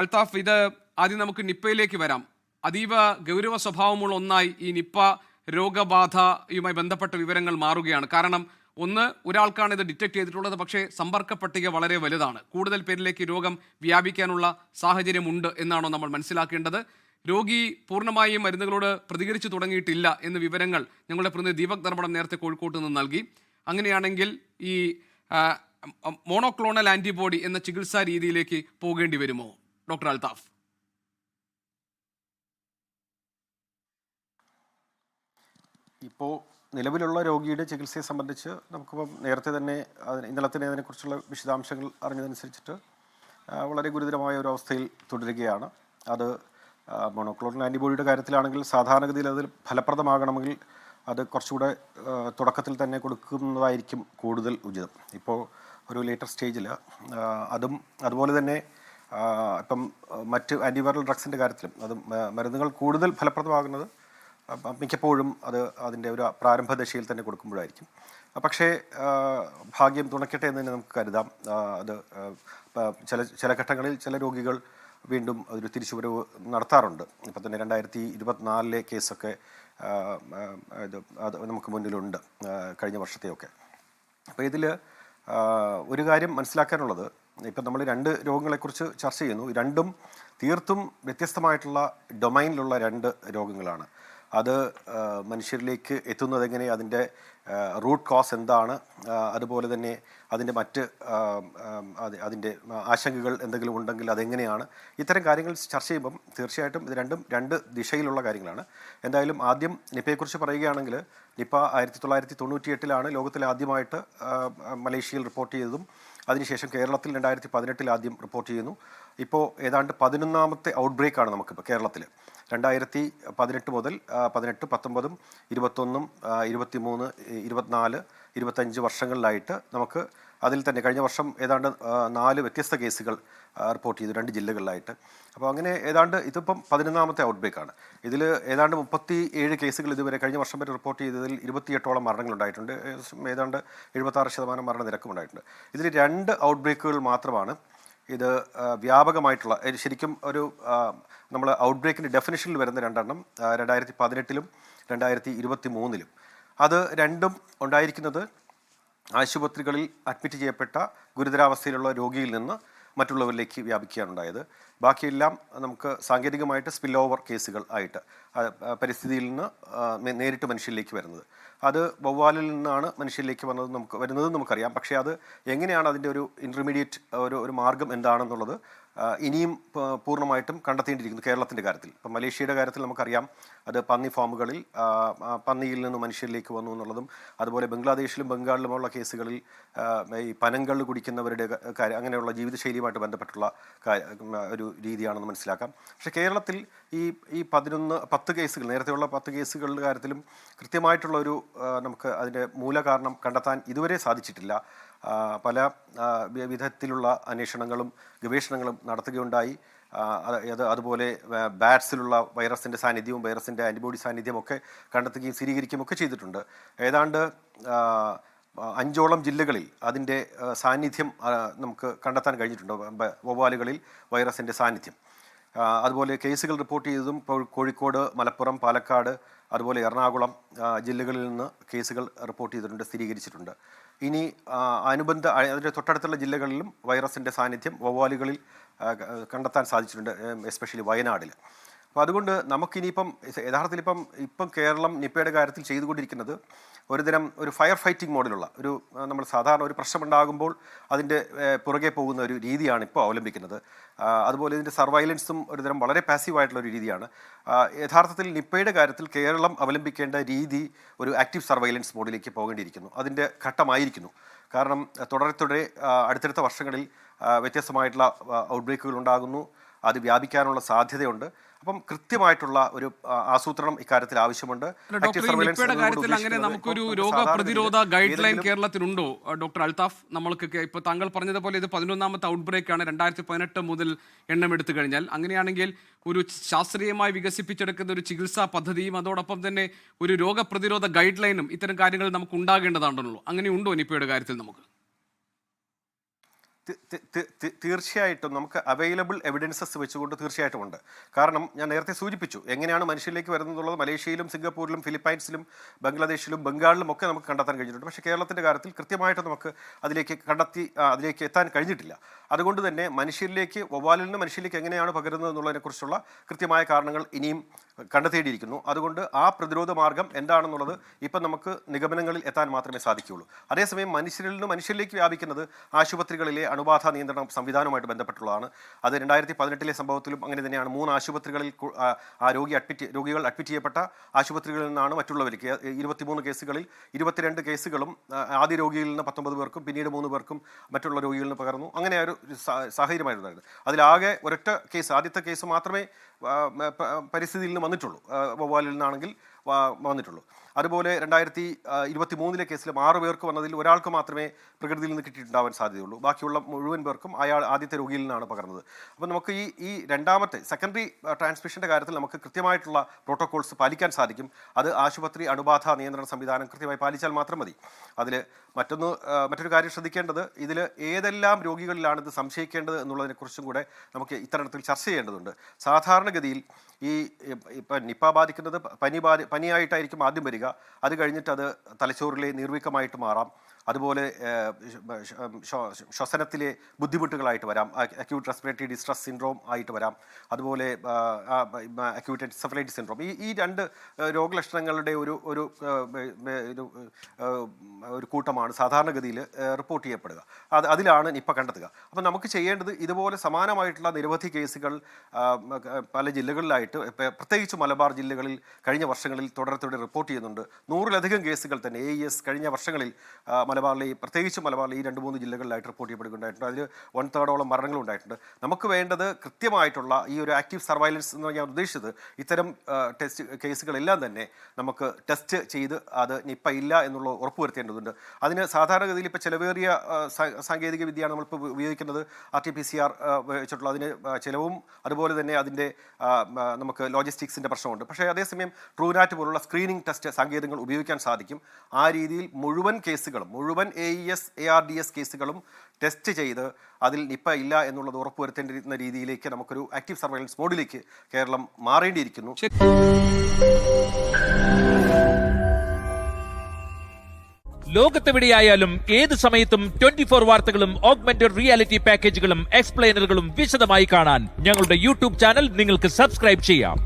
അൽത്താഫ്, ഇത് ആദ്യം നമുക്ക് നിപ്പയിലേക്ക് വരാം. അതീവ ഗൗരവ സ്വഭാവമുള്ള ഒന്നായി ഈ നിപ്പ രോഗബാധയുമായി ബന്ധപ്പെട്ട വിവരങ്ങൾ മാറുകയാണ്. കാരണം ഒരാൾക്കാണ് ഇത് ഡിറ്റക്ട് ചെയ്തിട്ടുള്ളത്, പക്ഷേ സമ്പർക്ക പട്ടിക വളരെ വലുതാണ്. കൂടുതൽ പേരിലേക്ക് രോഗം വ്യാപിക്കാനുള്ള സാഹചര്യമുണ്ട് എന്നാണോ നമ്മൾ മനസ്സിലാക്കേണ്ടത്? രോഗി പൂർണ്ണമായും മരുന്നുകളോട് പ്രതികരിച്ചു തുടങ്ങിയിട്ടില്ല എന്ന വിവരങ്ങൾ ഞങ്ങളുടെ പ്രതിനിധി ദീപക് ധർമ്മടം നേരത്തെ കോഴിക്കോട്ട് നിന്ന് നൽകി. അങ്ങനെയാണെങ്കിൽ ഈ മോണോക്ലോണൽ ആന്റിബോഡി എന്ന ചികിത്സാ രീതിയിലേക്ക് പോകേണ്ടി വരുമോ ഡോക്ടർ അൽത്താഫ്? ഇപ്പോൾ നിലവിലുള്ള രോഗിയുടെ ചികിത്സയെ സംബന്ധിച്ച് നമുക്കിപ്പം നേരത്തെ തന്നെ ഇന്നലെ തന്നെ അതിനെക്കുറിച്ചുള്ള വിശദാംശങ്ങൾ അറിഞ്ഞതനുസരിച്ചിട്ട് വളരെ ഗുരുതരമായ ഒരു അവസ്ഥയിൽ തുടരുകയാണ്. അത് മോണോക്ലോണൽ ആൻറ്റിബോഡിയുടെ കാര്യത്തിലാണെങ്കിൽ സാധാരണഗതിയിൽ അതിൽ ഫലപ്രദമാകണമെങ്കിൽ അത് കുറച്ചുകൂടെ തുടക്കത്തിൽ തന്നെ കൊടുക്കുന്നതായിരിക്കും കൂടുതൽ ഉചിതം. ഇപ്പോൾ ഒരു ലേറ്റർ സ്റ്റേജിൽ അതുപോലെ തന്നെ ഇപ്പം മറ്റ് ആൻറ്റിവൈറൽ ഡ്രഗ്സിൻ്റെ കാര്യത്തിലും മരുന്നുകൾ കൂടുതൽ ഫലപ്രദമാകുന്നത് മിക്കപ്പോഴും അതിൻ്റെ ഒരു പ്രാരംഭ ദശയിൽ തന്നെ കൊടുക്കുമ്പോഴായിരിക്കും. പക്ഷേ ഭാഗ്യം തുണയ്ക്കട്ടെ എന്ന് തന്നെ നമുക്ക് കരുതാം. അത് ചില ഘട്ടങ്ങളിൽ ചില രോഗികൾ വീണ്ടും ഒരു തിരിച്ചുവരവ് നടത്താറുണ്ട്. ഇപ്പം തന്നെ 2024 കേസൊക്കെ അത് നമുക്ക് മുന്നിലുണ്ട്, കഴിഞ്ഞ വർഷത്തെയൊക്കെ. അപ്പോൾ ഇതിൽ ഒരു കാര്യം മനസ്സിലാക്കാനുള്ളത്, ഇപ്പം നമ്മൾ രണ്ട് രോഗങ്ങളെക്കുറിച്ച് ചർച്ച ചെയ്യുന്നു. രണ്ടും തീർത്തും വ്യത്യസ്തമായിട്ടുള്ള ഡൊമൈനിലുള്ള രണ്ട് രോഗങ്ങളാണ്. അത് മനുഷ്യരിലേക്ക് എത്തുന്നത് എങ്ങനെ, അതിൻ്റെ റൂട്ട് കോസ് എന്താണ്, അതുപോലെ തന്നെ അതിൻ്റെ മറ്റ് അതിൻ്റെ ആശങ്കകൾ എന്തെങ്കിലും ഉണ്ടെങ്കിൽ അതെങ്ങനെയാണ്, ഇത്തരം കാര്യങ്ങൾ ചർച്ച ചെയ്യുമ്പം തീർച്ചയായിട്ടും ഇത് രണ്ടും രണ്ട് ദിശയിലുള്ള കാര്യങ്ങളാണ്. എന്തായാലും ആദ്യം നിപ്പയെക്കുറിച്ച് പറയുകയാണെങ്കിൽ, നിപ്പ 1998 ലോകത്തിൽ ആദ്യമായിട്ട് മലേഷ്യയിൽ റിപ്പോർട്ട് ചെയ്തതും അതിനുശേഷം കേരളത്തിൽ 2018 ആദ്യം റിപ്പോർട്ട് ചെയ്യുന്നു. ഇപ്പോൾ ഏതാണ്ട് 11ാമത്തെ ഔട്ട്ബ്രേക്കാണ് നമുക്കിപ്പോൾ കേരളത്തിൽ. 2018 മുതൽ 18, 19, 21, 23, 24, 25 വർഷങ്ങളിലായിട്ട് നമുക്ക് അതിൽ തന്നെ കഴിഞ്ഞ വർഷം ഏതാണ്ട് 4 വ്യത്യസ്ത കേസുകൾ റിപ്പോർട്ട് ചെയ്തു 2 ജില്ലകളിലായിട്ട്. അപ്പോൾ അങ്ങനെ ഏതാണ്ട് ഇതിപ്പം 11ാമത്തെ ഔട്ട്ബ്രേക്കാണ്. ഇതിൽ ഏതാണ്ട് 37 കേസുകൾ ഇതുവരെ കഴിഞ്ഞ വർഷം വരെ റിപ്പോർട്ട് ചെയ്തതിൽ 28ഓളം മരണങ്ങളുണ്ടായിട്ടുണ്ട്. ഏതാണ്ട് 76% മരണനിരക്കും ഉണ്ടായിട്ടുണ്ട്. ഇതിൽ 2 ഔട്ട്ബ്രേക്കുകൾ മാത്രമാണ് ഇത് വ്യാപകമായിട്ടുള്ള, ശരിക്കും ഒരു നമ്മൾ ഔട്ട്ബ്രേക്കിൻ്റെ ഡെഫിനിഷനിൽ വരുന്ന 2 2018 2023. അത് രണ്ടും ഉണ്ടായിരിക്കുന്നത് ആശുപത്രികളിൽ അഡ്മിറ്റ് ചെയ്യപ്പെട്ട ഗുരുതരാവസ്ഥയിലുള്ള രോഗിയിൽ നിന്ന് മറ്റുള്ളവരിലേക്ക് വ്യാപിക്കുകയാണുണ്ടായത്. ബാക്കിയെല്ലാം നമുക്ക് സാങ്കേതികമായിട്ട് സ്പിൽ ഓവർ കേസുകൾ ആയിട്ട് പരിസ്ഥിതിയിൽ നിന്ന് നേരിട്ട് മനുഷ്യരിലേക്ക് വരുന്നത്. അത് വവ്വാലിൽ നിന്നാണ് മനുഷ്യരിലേക്ക് വരുന്നത് നമുക്കറിയാം. പക്ഷേ അത് എങ്ങനെയാണ് അതിൻ്റെ ഒരു ഇൻ്റർമീഡിയറ്റ് ഒരു മാർഗം എന്താണെന്നുള്ളത് ഇനിയും പൂർണ്ണമായിട്ടും കണ്ടെത്തേണ്ടിയിരിക്കുന്നു കേരളത്തിൻ്റെ കാര്യത്തിൽ. ഇപ്പം മലേഷ്യയുടെ കാര്യത്തിൽ നമുക്കറിയാം, അത് പന്നി ഫാമുകളിൽ പന്നിയിൽ നിന്ന് മനുഷ്യരിലേക്ക് വന്നു എന്നുള്ളതും, അതുപോലെ ബംഗ്ലാദേശിലും ബംഗാളിലുമുള്ള കേസുകളിൽ ഈ പനങ്കള്ള് കുടിക്കുന്നവരുടെ കാര്യം, അങ്ങനെയുള്ള ജീവിതശൈലിയുമായിട്ട് ബന്ധപ്പെട്ടുള്ള ഒരു രീതിയാണെന്ന് മനസ്സിലാക്കാം. പക്ഷേ കേരളത്തിൽ ഈ 10 കേസുകൾ, നേരത്തെയുള്ള 10 കേസുകളുടെ കാര്യത്തിലും കൃത്യമായിട്ടുള്ളൊരു നമുക്ക് അതിൻ്റെ മൂലകാരണം കണ്ടെത്താൻ ഇതുവരെ സാധിച്ചിട്ടില്ല. പല വിധത്തിലുള്ള അന്വേഷണങ്ങളും ഗവേഷണങ്ങളും നടത്തുകയുണ്ടായി. അതുപോലെ ബാറ്റ്സിലുള്ള വൈറസിൻ്റെ സാന്നിധ്യവും വൈറസിൻ്റെ ആൻറ്റിബോഡി സാന്നിധ്യവും ഒക്കെ കണ്ടെത്തുകയും സ്ഥിരീകരിക്കുകയും ഒക്കെ ചെയ്തിട്ടുണ്ട്. ഏതാണ്ട് 5ഓളം ജില്ലകളിൽ അതിൻ്റെ സാന്നിധ്യം നമുക്ക് കണ്ടെത്താൻ കഴിഞ്ഞിട്ടുണ്ട്, വവ്വാലുകളിൽ വൈറസിൻ്റെ സാന്നിധ്യം. അതുപോലെ കേസുകൾ റിപ്പോർട്ട് ചെയ്തതും കോഴിക്കോട്, മലപ്പുറം, പാലക്കാട്, അതുപോലെ എറണാകുളം ജില്ലകളിൽ നിന്ന് കേസുകൾ റിപ്പോർട്ട് ചെയ്തിട്ടുണ്ട്, സ്ഥിരീകരിച്ചിട്ടുണ്ട്. ഇനി അതിൻ്റെ തൊട്ടടുത്തുള്ള ജില്ലകളിലും വൈറസിൻ്റെ സാന്നിധ്യം വവ്വാലുകളിൽ കണ്ടെത്താൻ സാധിച്ചിട്ടുണ്ട്, എസ്പെഷ്യലി വയനാടിൽ. അപ്പോൾ അതുകൊണ്ട് നമുക്കിനിയിപ്പം യഥാർത്ഥത്തിൽ ഇപ്പം കേരളം നിപ്പയുടെ കാര്യത്തിൽ ചെയ്തുകൊണ്ടിരിക്കുന്നത് ഒരു ഫയർ ഫൈറ്റിംഗ് മോഡിലുള്ള നമ്മൾ സാധാരണ ഒരു പ്രശ്നമുണ്ടാകുമ്പോൾ അതിൻ്റെ പുറകെ പോകുന്ന ഒരു രീതിയാണ് ഇപ്പോൾ അവലംബിക്കുന്നത്. അതുപോലെ ഇതിൻ്റെ സർവൈലൻസും ഒരുതരം വളരെ പാസീവായിട്ടുള്ളൊരു രീതിയാണ്. യഥാർത്ഥത്തിൽ നിപ്പയുടെ കാര്യത്തിൽ കേരളം അവലംബിക്കേണ്ട രീതി ഒരു ആക്റ്റീവ് സർവൈലൻസ് മോഡിലേക്ക് പോകേണ്ടിയിരിക്കുന്നു, അതിൻ്റെ ഘട്ടമായിരിക്കുന്നു. കാരണം തുടരെ അടുത്തടുത്ത വർഷങ്ങളിൽ വ്യത്യസ്തമായിട്ടുള്ള ഔട്ട്ബ്രേക്കുകൾ ഉണ്ടാകുന്നു, അത് വ്യാപിക്കാനുള്ള സാധ്യതയുണ്ട്. അപ്പം കൃത്യമായിട്ടുള്ള ഒരു ആസൂത്രണം ഇക്കാര്യത്തിൽ ആവശ്യമുണ്ട്. അങ്ങനെ നമുക്കൊരു രോഗപ്രതിരോധ ഗൈഡ് ലൈൻ കേരളത്തിലുണ്ടോ ഡോക്ടർ അൽത്താഫ്? നമ്മൾക്കൊക്കെ ഇപ്പോൾ താങ്കൾ പറഞ്ഞതുപോലെ ഇത് 11ാമത്തെ ഔട്ട്ബ്രേക്കാണ് 2018 മുതൽ എണ്ണമെടുത്തു കഴിഞ്ഞാൽ. അങ്ങനെയാണെങ്കിൽ ഒരു ശാസ്ത്രീയമായി വികസിപ്പിച്ചെടുക്കുന്ന ഒരു ചികിത്സാ പദ്ധതിയും അതോടൊപ്പം തന്നെ ഒരു രോഗപ്രതിരോധ ഗൈഡ് ലൈനും ഇത്തരം കാര്യങ്ങൾ നമുക്ക് ഉണ്ടാകേണ്ടതാണല്ലോ. അങ്ങനെ ഉണ്ടോ നിപ്പയുടെ കാര്യത്തിൽ? നമുക്ക് തീർച്ചയായിട്ടും നമുക്ക് അവൈലബിൾ എവിഡൻസസ് വെച്ചുകൊണ്ട് തീർച്ചയായിട്ടും ഉണ്ട്. കാരണം ഞാൻ നേരത്തെ സൂചിപ്പിച്ചു എങ്ങനെയാണ് മനുഷ്യരിലേക്ക് വരുന്നതെന്നുള്ളത് മലേഷ്യയിലും സിംഗപ്പൂരിലും ഫിലിപ്പൈൻസിലും ബംഗ്ലാദേശിലും ബംഗാളിലും ഒക്കെ നമുക്ക് കണ്ടെത്താൻ കഴിഞ്ഞിട്ടുണ്ട്. പക്ഷേ കേരളത്തിൻ്റെ കാര്യത്തിൽ കൃത്യമായിട്ട് നമുക്ക് അതിലേക്ക് എത്താൻ കഴിഞ്ഞിട്ടില്ല. അതുകൊണ്ട് തന്നെ മനുഷ്യരിലേക്ക് വവ്വാലിൽ നിന്ന് മനുഷ്യരിലേക്ക് എങ്ങനെയാണ് പകരുന്നത് എന്നുള്ളതിനെക്കുറിച്ചുള്ള കൃത്യമായ കാരണങ്ങൾ ഇനിയും കണ്ടെത്തേണ്ടിയിരിക്കുന്നു. അതുകൊണ്ട് ആ പ്രതിരോധ മാർഗം എന്താണെന്നുള്ളത് ഇപ്പം നമുക്ക് നിഗമനങ്ങളിൽ എത്താൻ മാത്രമേ സാധിക്കുകയുള്ളൂ. അതേസമയം മനുഷ്യരിൽ നിന്ന് മനുഷ്യരിലേക്ക് വ്യാപിക്കുന്നത് ആശുപത്രികളിലെ അണുബാധ നിയന്ത്രണ സംവിധാനവുമായിട്ട് ബന്ധപ്പെട്ടുള്ളതാണ്. അത് 2018 സംഭവത്തിലും അങ്ങനെ തന്നെയാണ്. 3 ആശുപത്രികളിൽ ആ രോഗികൾ അഡ്മിറ്റ് ചെയ്യപ്പെട്ട ആശുപത്രികളിൽ നിന്നാണ് മറ്റുള്ളവർക്ക് 23 കേസുകളിൽ 22 കേസുകളും ആദ്യ രോഗിയിൽ നിന്ന് 19 പേർക്കും പിന്നീട് 3 പേർക്കും മറ്റുള്ള രോഗികളിൽ നിന്ന് പകർന്നു. അങ്ങനെ ഒരു സാഹചര്യമായിരുന്നു. അതിലാകെ ഒരൊറ്റ കേസ്, ആദ്യത്തെ കേസ് മാത്രമേ പരിസ്ഥിതിയിൽ നിന്ന് വന്നിട്ടുള്ളൂ, വവ്വാലിൽ നിന്നാണെങ്കിൽ വന്നിട്ടുള്ളൂ. അതുപോലെ 2023 കേസിലും 6 പേർക്ക് വന്നതിൽ ഒരാൾക്ക് മാത്രമേ പ്രകൃതിയിൽ നിന്ന് കിട്ടിയിട്ടുണ്ടാവാൻ സാധ്യതയുള്ളൂ. ബാക്കിയുള്ള മുഴുവൻ പേർക്കും അയാൾ ആദ്യത്തെ രോഗിയിൽ നിന്നാണ് പകർന്നത്. അപ്പോൾ നമുക്ക് ഈ രണ്ടാമത്തെ സെക്കൻഡറി ട്രാൻസ്മിഷൻ്റെ കാര്യത്തിൽ നമുക്ക് കൃത്യമായിട്ടുള്ള പ്രോട്ടോകോൾസ് പാലിക്കാൻ സാധിക്കും. അത് ആശുപത്രി അണുബാധ നിയന്ത്രണ സംവിധാനം കൃത്യമായി പാലിച്ചാൽ മാത്രം മതി. അതിൽ മറ്റൊരു കാര്യം ശ്രദ്ധിക്കേണ്ടത്, ഇതിൽ ഏതെല്ലാം രോഗികളിലാണ് ഇത് സംശയിക്കേണ്ടത് എന്നുള്ളതിനെക്കുറിച്ചും കൂടെ നമുക്ക് ഇത്തരത്തിൽ ചർച്ച ചെയ്യേണ്ടതുണ്ട്. സാധാരണഗതിയിൽ ഇപ്പം നിപ്പ ബാധിക്കുന്നത് പനിയായിട്ടായിരിക്കും ആദ്യം വരിക. അത് കഴിഞ്ഞിട്ട് അത് തലച്ചോറിലെ നീർവീക്കമായിട്ട് മാറാം. അതുപോലെ ശ്വസനത്തിലെ ബുദ്ധിമുട്ടുകളായിട്ട് വരാം, അക്യൂട്ട് റെസ്പിറേറ്ററി ഡിസ്ട്രസ് സിൻഡ്രോം ആയിട്ട് വരാം. അതുപോലെ അക്യൂട്ട് എൻസെഫലൈറ്റിസ് സിൻഡ്രോം. ഈ 2 രോഗലക്ഷണങ്ങളുടെ ഒരു കൂട്ടമാണ് സാധാരണഗതിയിൽ റിപ്പോർട്ട് ചെയ്യപ്പെടുക. അതിലാണ് നിപ്പ കണ്ടെത്തുക. അപ്പം നമുക്ക് ചെയ്യേണ്ടത് ഇതുപോലെ സമാനമായിട്ടുള്ള നിരവധി കേസുകൾ പല ജില്ലകളിലായിട്ട്, പ്രത്യേകിച്ച് മലബാർ ജില്ലകളിൽ കഴിഞ്ഞ വർഷങ്ങളിൽ തുടരെ റിപ്പോർട്ട് ചെയ്യുന്നുണ്ട്. 100-ലധികം കേസുകൾ തന്നെ AES കഴിഞ്ഞ വർഷങ്ങളിൽ പ്രത്യേകിച്ച് മലബാറിലെ ഈ 2-3 ജില്ലകളിലായിട്ട് റിപ്പോർട്ട് ചെയ്യപ്പെടുകയുണ്ടായിട്ടുണ്ട്. അതിൽ 1/3 മരണങ്ങൾ ഉണ്ടായിട്ടുണ്ട്. നമുക്ക് വേണ്ടത് കൃത്യമായിട്ടുള്ള ഈ ഒരു ആക്റ്റീവ് സർവൈലൻസ് എന്ന് ഞാൻ ഉദ്ദേശിച്ചത്, ഇത്തരം ടെസ്റ്റ് കേസുകളെല്ലാം തന്നെ നമുക്ക് ടെസ്റ്റ് ചെയ്ത് അത് നിപ്പ ഇല്ല എന്നുള്ള ഉറപ്പുവരുത്തേണ്ടതുണ്ട്. അതിന് സാധാരണഗതിയിൽ ഇപ്പോൾ ചിലവേറിയ സാങ്കേതിക വിദ്യയാണ് നമ്മളിപ്പോൾ ഉപയോഗിക്കുന്നത്. RT-PCR വെച്ചിട്ടുള്ള അതിന് ചിലവും അതുപോലെ തന്നെ അതിൻ്റെ നമുക്ക് ലോജിസ്റ്റിക്സിൻ്റെ പ്രശ്നമുണ്ട്. പക്ഷേ അതേസമയം ട്രൂനാറ്റ് പോലുള്ള സ്ക്രീനിങ് ടെസ്റ്റ് സാങ്കേതികങ്ങൾ ഉപയോഗിക്കാൻ സാധിക്കും. ആ രീതിയിൽ മുഴുവൻ AES ARDS കേസുകളും ടെസ്റ്റ് ചെയ്ത് അതിൽ നിപ്പ ഇല്ല എന്നുള്ളത് ഉറപ്പുവരുത്തേണ്ടിരുന്ന രീതിയിലേക്ക് നമുക്കൊരു ആക്റ്റീവ് സർവൈലൻസ് മോഡിലേക്ക് കേരളം മാറേണ്ടിയിരിക്കുന്നു. ലോകത്തെവിടെയായാലും ഏത് സമയത്തും 24 വാർത്തകളും ഓഗ്മെന്റഡ് റിയാലിറ്റി പാക്കേജുകളും എക്സ്പ്ലെയിനറുകളും വിശദമായി കാണാൻ ഞങ്ങളുടെ YouTube ചാനൽ നിങ്ങൾക്ക് സബ്സ്ക്രൈബ് ചെയ്യാം.